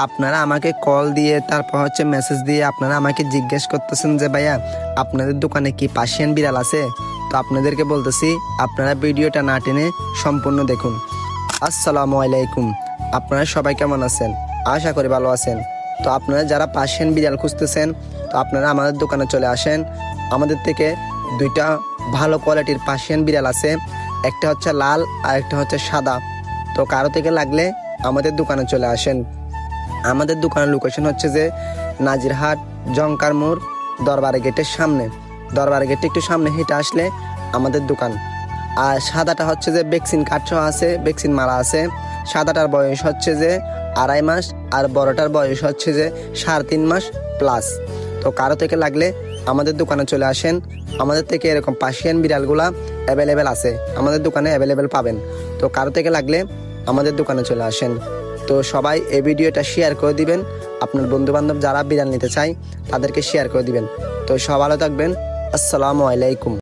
আপনারা আমাকে কল দিয়ে তারপর হচ্ছে মেসেজ দিয়ে আপনারা আমাকে জিজ্ঞেস করতেছেন যে ভাইয়া আপনাদের দোকানে কি পার্সিয়ান বিড়াল আছে। তো আপনাদেরকে বলতেছি আপনারা ভিডিওটা না টেনে সম্পূর্ণ দেখুন। আসসালামু আলাইকুম, আপনারা সবাই কেমন আছেন? আশা করি ভালো আছেন। তো আপনারা যারা পার্সিয়ান বিড়াল খুঁজতেছেন তো আপনারা আমাদের দোকানে চলে আসেন। আমাদের থেকে দুইটা ভালো কোয়ালিটির পার্সিয়ান বিড়াল আছে, একটা হচ্ছে লাল আর একটা হচ্ছে সাদা। তো কারো থেকে লাগলে আমাদের দোকানে চলে আসেন। আমাদের দোকানের লোকেশন হচ্ছে যে নাজিরহাট জংকার মোড় দরবারে গেটের সামনে। দরবারে গেটে একটু সামনে হেঁটে আসলে আমাদের দোকান। আর সাদাটা হচ্ছে যে ভ্যাকসিন কার্ড আছে, ভ্যাকসিন মারা আছে। সাদাটার বয়স হচ্ছে যে 2.5 মাস আর বড়টার বয়স হচ্ছে যে 3.5 মাস প্লাস। তো কারো থেকে লাগলে আমাদের দোকানে চলে আসেন। আমাদের থেকে এরকম পার্সিয়ান বিড়ালগুলা অ্যাভেলেবেল আছে, আমাদের দোকানে অ্যাভেলেবেল পাবেন। তো কারো থেকে লাগলে আমাদের দোকানে চলে আসেন। তো সবাই এই ভিডিওটা শেয়ার করে দিবেন, আপনার বন্ধুবান্ধব যারা বিড়াল নিতে চায় তাদেরকে শেয়ার করে দিবেন। তো সব ভালো থাকবেন। আসসালামু আলাইকুম।